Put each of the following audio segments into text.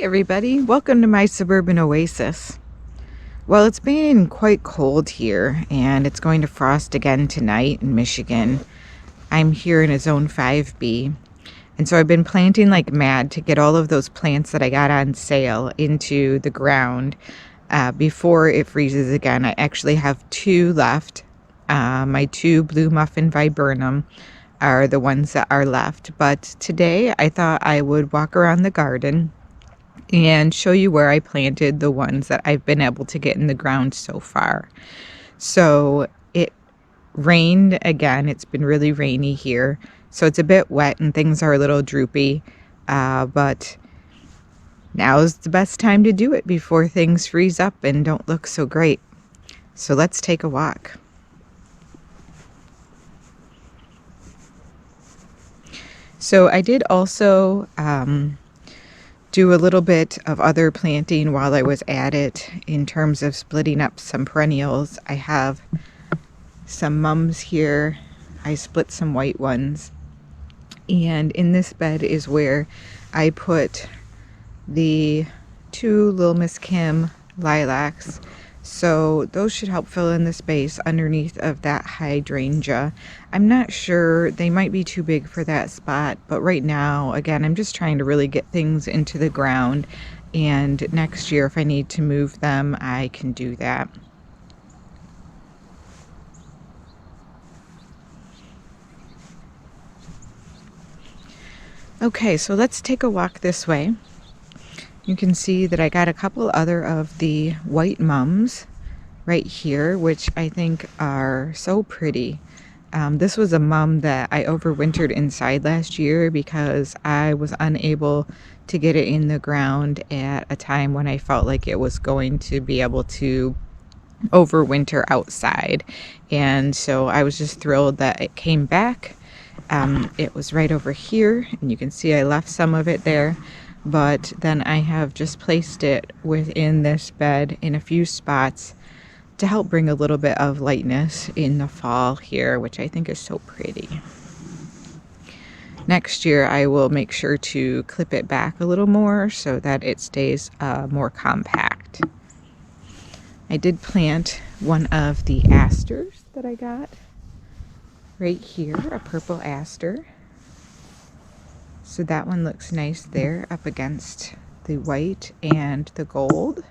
everybody, welcome to my Suburban Oasis. Well, it's been quite cold here and it's going to frost again tonight in Michigan. I'm here in a zone 5B, and so I've been planting like mad to get all of those plants that I got on sale into the ground before it freezes again. I actually have two left. My two blue muffin viburnum are the ones that are left, but today I thought I would walk around the garden and show you where I planted the ones that I've been able to get in the ground so far. So it rained again. It's been really rainy here, so it's a bit wet and things are a little droopy, but now is the best time to do it before things freeze up and don't look so great. So let's take a walk. So I did also do a little bit of other planting while I was at it in terms of splitting up some perennials. I have some mums here. I split some white ones. And in this bed is where I put the two Little Miss Kim lilacs. So those should help fill in the space underneath of that hydrangea. I'm not sure, they might be too big for that spot, but right now, again, I'm just trying to really get things into the ground, and next year if I need to move them, I can do that. Okay, so let's take a walk this way. You can see that I got a couple other of the white mums right here, which I think are so pretty. This was a mum that I overwintered inside last year because I was unable to get it in the ground at a time when I felt like it was going to be able to overwinter outside. And so I was just thrilled that it came back. It was right over here, and you can see I left some of it there. But then I have just placed it within this bed in a few spots to help bring a little bit of lightness in the fall here, which I think is so pretty. Next year I will make sure to clip it back a little more so that it stays more compact. I did plant one of the asters that I got right here, a purple aster. So that one looks nice there up against the white and the gold.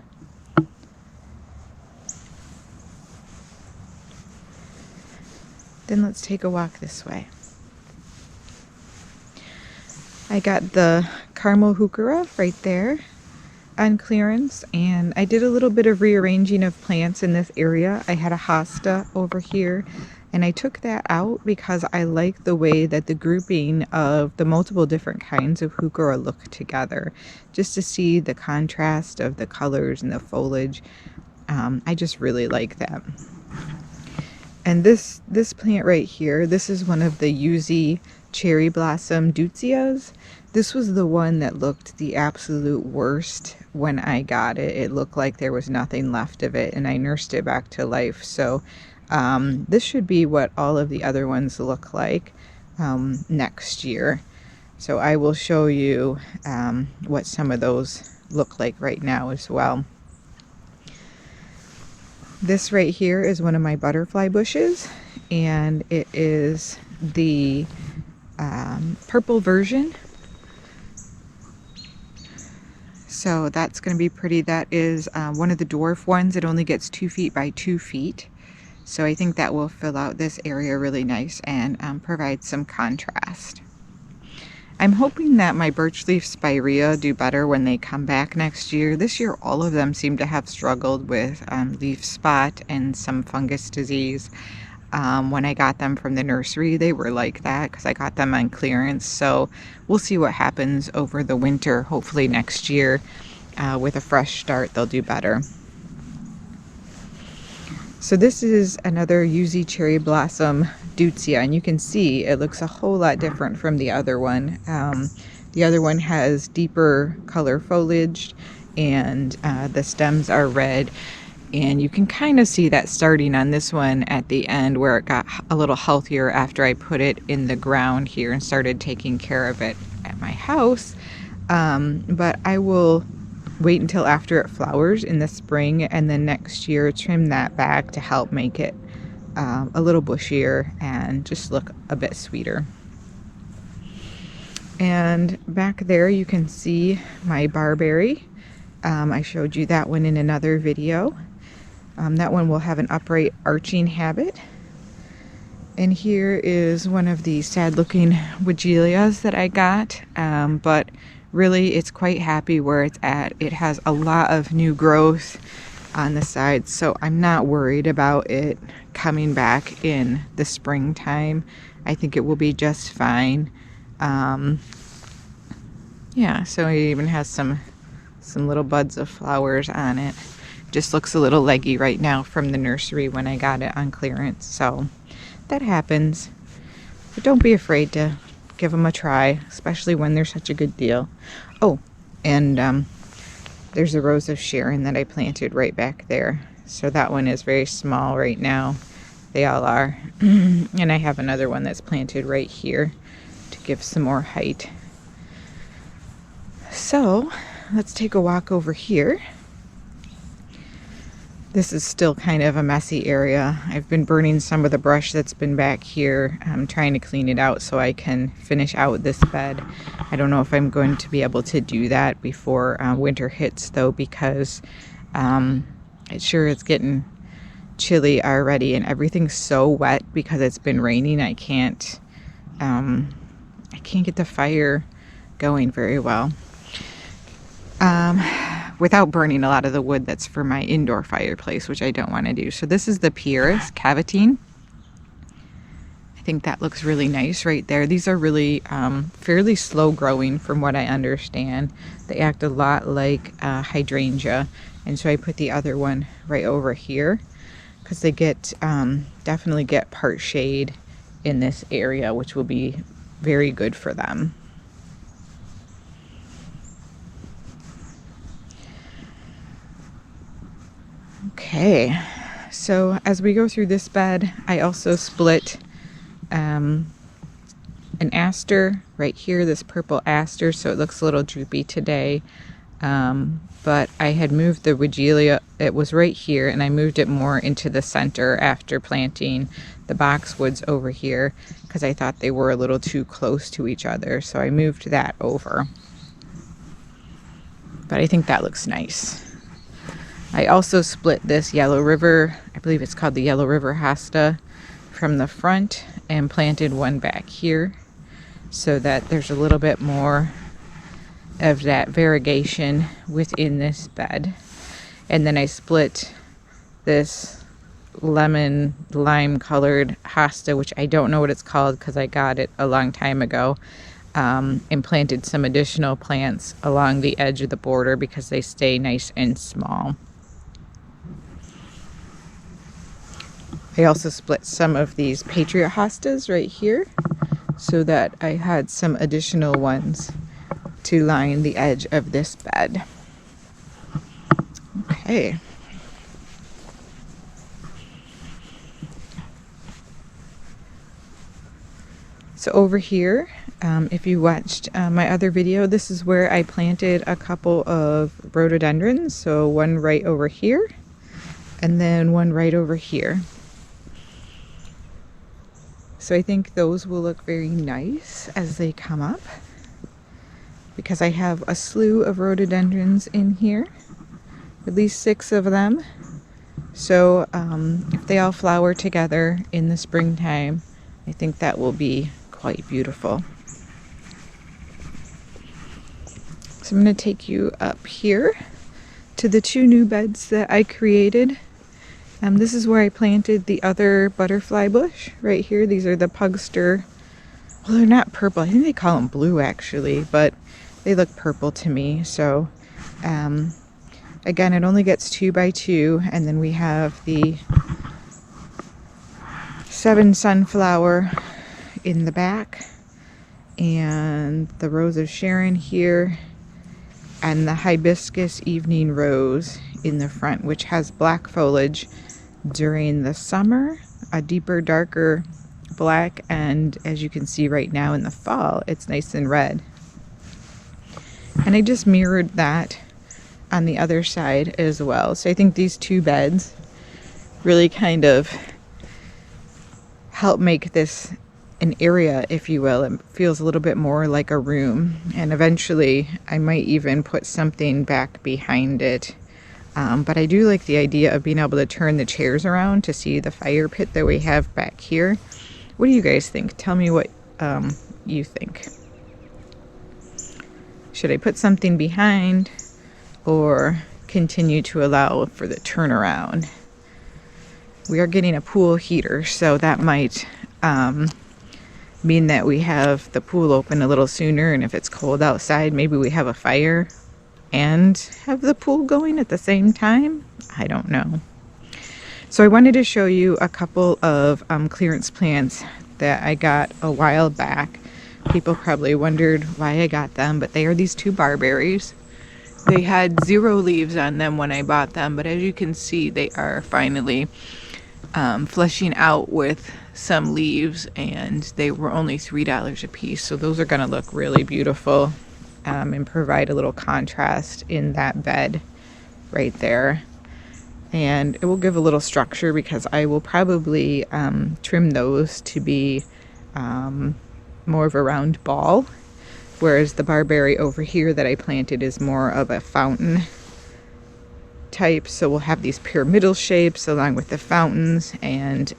Then let's take a walk this way. I got the caramel heuchera right there on clearance, and I did a little bit of rearranging of plants in this area. I had a hosta over here, and I took that out because I like the way that the grouping of the multiple different kinds of heuchera look together, just to see the contrast of the colors and the foliage. I just really like that. And this plant right here, this is one of the Yuzi cherry blossom deutzias. This was the one that looked the absolute worst when I got it. It looked like there was nothing left of it, and I nursed it back to life. So this should be what all of the other ones look like next year. So I will show you what some of those look like right now as well. This right here is one of my butterfly bushes, and it is the purple version. So that's going to be pretty. That is one of the dwarf ones. It only gets 2 feet by 2 feet. So I think that will fill out this area really nice and provide some contrast. I'm hoping that my birch leaf spirea do better when they come back next year. This year all of them seem to have struggled with leaf spot and some fungus disease. When I got them from the nursery, they were like that because I got them on clearance. So we'll see what happens over the winter. Hopefully next year with a fresh start they'll do better. So this is another Yuzi cherry blossom deutzia, and you can see it looks a whole lot different from the other one. The other one has deeper color foliage, and the stems are red, and you can kind of see that starting on this one at the end where it got a little healthier after I put it in the ground here and started taking care of it at my house. But I will wait until after it flowers in the spring, and then next year trim that back to help make it a little bushier and just look a bit sweeter. And back there you can see my barberry. I showed you that one in another video. That one will have an upright arching habit. And here is one of the sad looking Weigelias that I got, but really it's quite happy where it's at. It has a lot of new growth on the sides, so I'm not worried about it coming back in the springtime. I think it will be just fine. Yeah, so it even has some little buds of flowers on it. Just looks a little leggy right now from the nursery when I got it on clearance, so that happens. But don't be afraid to give them a try, especially when they're such a good deal. Oh, and there's a rose of Sharon that I planted right back there. So that one is very small right now. They all are. And I have another one that's planted right here to give some more height. So let's take a walk over here. This is still kind of a messy area. I've been burning some of the brush that's been back here. I'm trying to clean it out so I can finish out this bed. I don't know if I'm going to be able to do that before winter hits though, because it sure is getting chilly already and everything's so wet because it's been raining. I can't get the fire going very well. Without burning a lot of the wood that's for my indoor fireplace, which I don't want to do. So this is the Pieris cavatine. I think that looks really nice right there. These are really fairly slow growing from what I understand. They act a lot like hydrangea. And so I put the other one right over here because they get definitely get part shade in this area, which will be very good for them. Okay, so as we go through this bed, I also split an aster right here, this purple aster, so it looks a little droopy today. But I had moved the Weigelia, it was right here, and I moved it more into the center after planting the boxwoods over here because I thought they were a little too close to each other, so I moved that over. But I think that looks nice. I also split this Yellow River, I believe it's called the Yellow River Hosta, from the front and planted one back here so that there's a little bit more of that variegation within this bed. And then I split this lemon lime colored hosta, which I don't know what it's called because I got it a long time ago, and planted some additional plants along the edge of the border because they stay nice and small. I also split some of these Patriot hostas right here so that I had some additional ones to line the edge of this bed. Okay. So over here, if you watched my other video, this is where I planted a couple of rhododendrons. So one right over here and then one right over here. So I think those will look very nice as they come up because I have a slew of rhododendrons in here, at least 6 of them. So if they all flower together in the springtime, I think that will be quite beautiful. So I'm going to take you up here to the 2 new beds that I created. This is where I planted the other butterfly bush right here. These are the pugster. Well, they're not purple. I think they call them blue actually, but they look purple to me. So again, it only gets 2 by 2, and then we have the 7 sunflower in the back and the rose of Sharon here and the hibiscus evening rose in the front, which has black foliage during the summer, a deeper, darker black, and as you can see right now in the fall, it's nice and red. And I just mirrored that on the other side as well. So I think these two beds really kind of help make this an area, if you will. It feels a little bit more like a room, and eventually I might even put something back behind it. But I do like the idea of being able to turn the chairs around to see the fire pit that we have back here. What do you guys think? Tell me what you think. Should I put something behind or continue to allow for the turnaround? We are getting a pool heater, so that might mean that we have the pool open a little sooner, and if it's cold outside, maybe we have a fire and have the pool going at the same time. I don't know. So I wanted to show you a couple of clearance plants that I got a while back. People probably wondered why I got them, but they are these two barberries. They had 0 leaves on them when I bought them, but as you can see, they are finally fleshing out with some leaves, and they were only $3 a piece. So those are going to look really beautiful and provide a little contrast in that bed right there. And it will give a little structure because I will probably trim those to be more of a round ball, whereas the barberry over here that I planted is more of a fountain type. So we'll have these pyramidal shapes along with the fountains and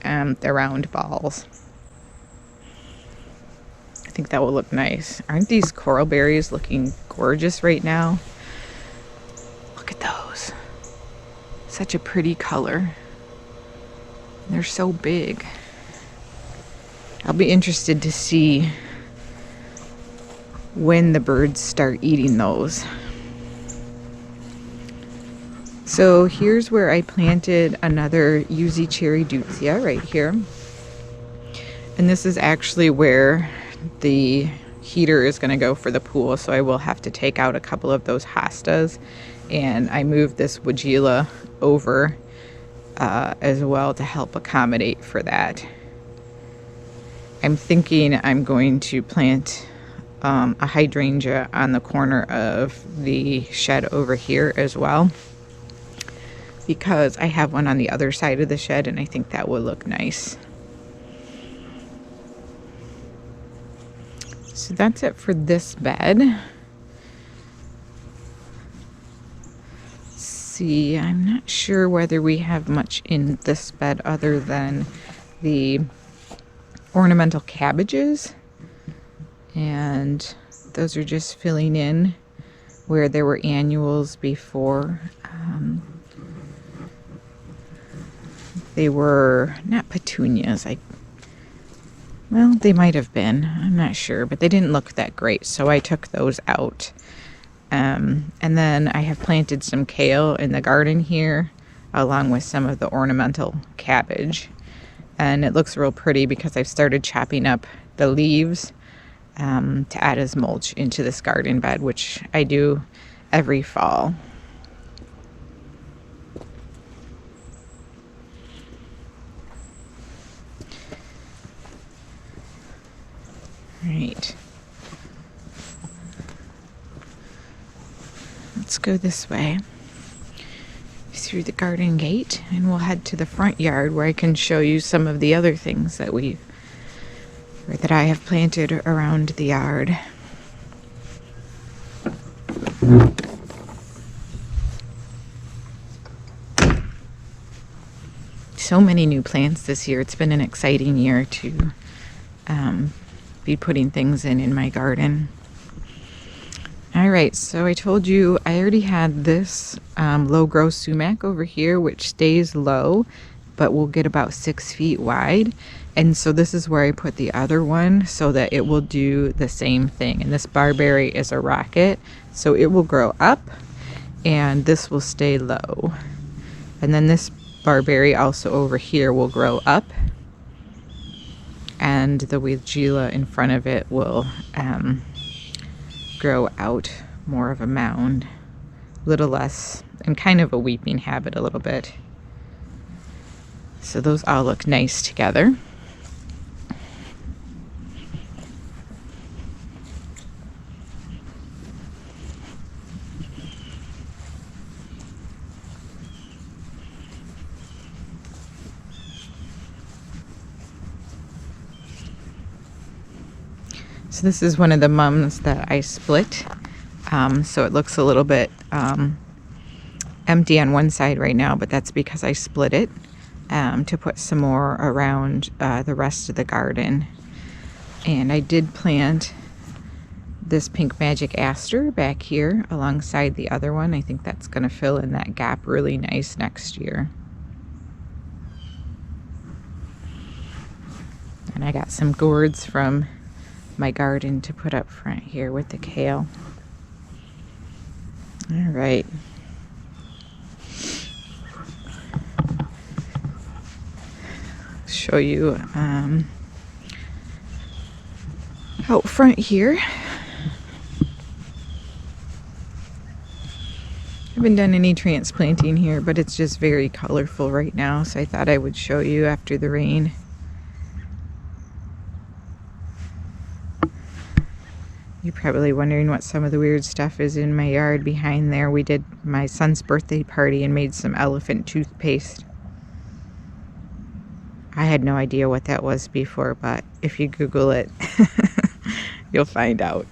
the round balls. I think that will look nice. Aren't these coral berries looking gorgeous right now? Look at those. Such a pretty color. They're so big. I'll be interested to see when the birds start eating those. So here's where I planted another Yuzi cherry deutzia right here. And this is actually where the heater is going to go for the pool. So I will have to take out a couple of those hostas, and I moved this weigela over as well to help accommodate for that. I'm thinking I'm going to plant a hydrangea on the corner of the shed over here as well, because I have one on the other side of the shed and I think that will look nice. So that's it for this bed. See, I'm not sure whether we have much in this bed other than the ornamental cabbages, and those are just filling in where there were annuals before. They were not petunias. Well, they might have been. I'm not sure, but they didn't look that great, so I took those out. And then I have planted some kale in the garden here, along with some of the ornamental cabbage. And it looks real pretty because I've started chopping up the leaves to add as mulch into this garden bed, which I do every fall. Right. Let's go this way through the garden gate, and we'll head to the front yard where I can show you some of the other things that I have planted around the yard. So many new plants this year. It's been an exciting year to be putting things in my garden. All right, so I told you I already had this low growth sumac over here, which stays low, but will get about 6 feet wide. And so this is where I put the other one so that it will do the same thing. And this barberry is a rocket, so it will grow up and this will stay low. And then this barberry also over here will grow up, and the weigela in front of it will grow out more of a mound, a little less, and kind of a weeping habit a little bit. So those all look nice together. So this is one of the mums that I split. So it looks a little bit empty on one side right now, but that's because I split it to put some more around the rest of the garden. And I did plant this pink magic aster back here alongside the other one. I think that's going to fill in that gap really nice next year. And I got some gourds from my garden to put up front here with the kale. All right. Show you out front here. I haven't done any transplanting here, but it's just very colorful right now, so I thought I would show you after the rain. You're probably wondering what some of the weird stuff is in my yard behind there. We did my son's birthday party and made some elephant toothpaste. I had no idea what that was before, but if you Google it, you'll find out.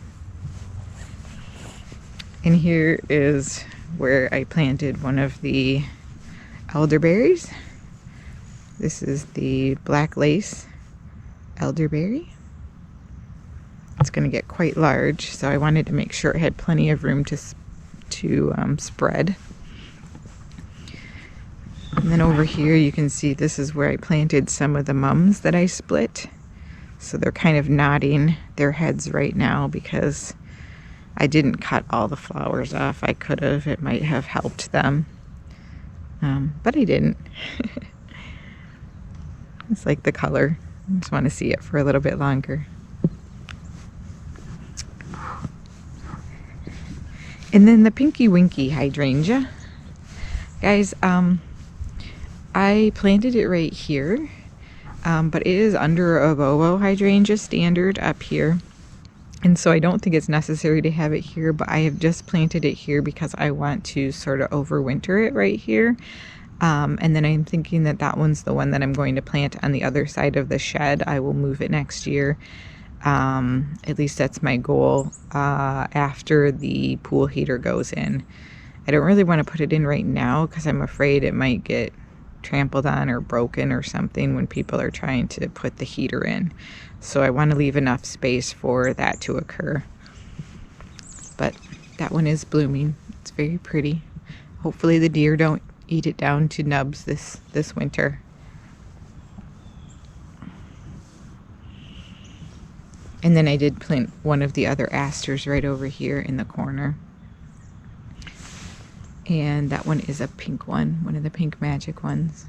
And here is where I planted one of the elderberries. This is the black lace elderberry. It's going to get quite large, so I wanted to make sure it had plenty of room to spread. And then over here you can see this is where I planted some of the mums that I split. So they're kind of nodding their heads right now because I didn't cut all the flowers off. I could have. It might have helped them. But I didn't. It's like the color. I just want to see it for a little bit longer. And then the Pinky Winky hydrangea. Guys, I planted it right here, but it is under a boho hydrangea standard up here. And so I don't think it's necessary to have it here, but I have just planted it here because I want to sort of overwinter it right here. And then I'm thinking that that one's the one that I'm going to plant on the other side of the shed. I will move it next year. At least that's my goal after the pool heater goes in. I don't really want to put it in right now because I'm afraid it might get trampled on or broken or something when people are trying to put the heater in. So I want to leave enough space for that to occur. But that one is blooming. It's very pretty. Hopefully the deer don't eat it down to nubs this winter. And then I did plant one of the other asters right over here in the corner. And that one is a pink one of the pink magic ones.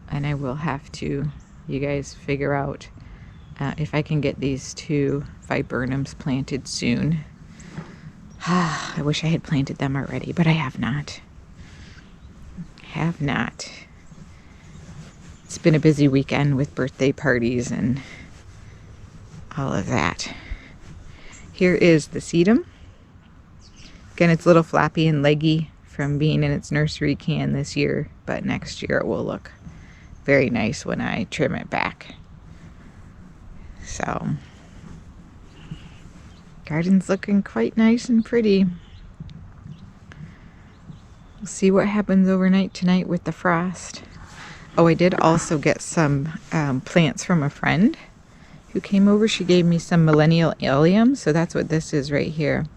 And I will have to, you guys, figure out if I can get these two viburnums planted soon. I wish I had planted them already, but I have not. It's been a busy weekend with birthday parties and all of that. Here is the sedum. Again, it's a little floppy and leggy from being in its nursery can this year, but next year it will look very nice when I trim it back. So, garden's looking quite nice and pretty. We'll see what happens overnight tonight with the frost. Oh, I did also get some plants from a friend who came over. She gave me some millennial allium, so that's what this is right here.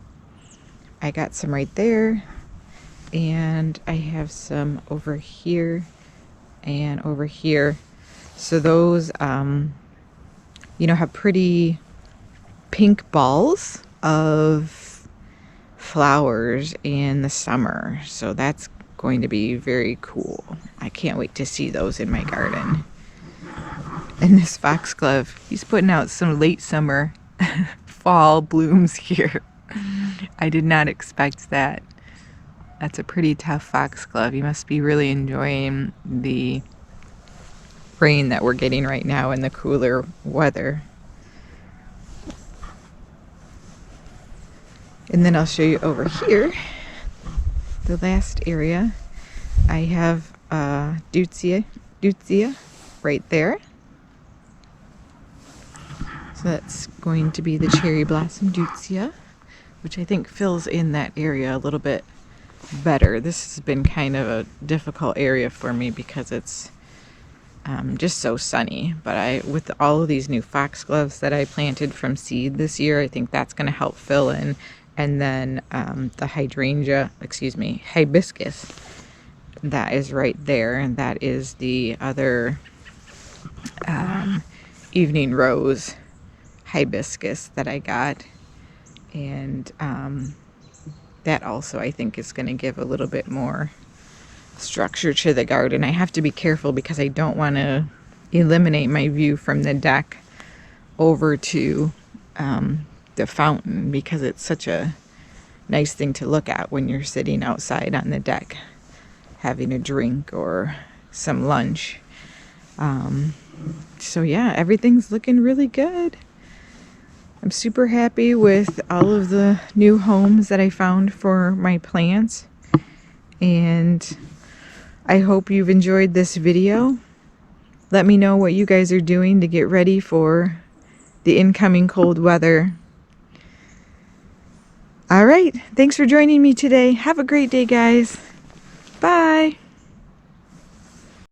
I got some right there, and I have some over here and over here. So those, have pretty pink balls of flowers in the summer. So that's going to be very cool. I can't wait to see those in my garden. And this foxglove, he's putting out some late summer fall blooms here. I did not expect that. That's a pretty tough foxglove. He must be really enjoying the rain that we're getting right now in the cooler weather. And then I'll show you over here, the last area. I have deutzia right there. So that's going to be the cherry blossom deutzia, which I think fills in that area a little bit better. This has been kind of a difficult area for me because it's just so sunny. But with all of these new foxgloves that I planted from seed this year, I think that's going to help fill in. And then the hibiscus that is right there, and that is the other evening rose hibiscus that I got, and that also I think is going to give a little bit more structure to the garden. I have to be careful because I don't want to eliminate my view from the deck over to the fountain, because it's such a nice thing to look at when you're sitting outside on the deck having a drink or some lunch. So yeah, everything's looking really good. I'm super happy with all of the new homes that I found for my plants, and I hope you've enjoyed this video. Let me know what you guys are doing to get ready for the incoming cold weather. All right, thanks for joining me today. Have a great day, guys. Bye.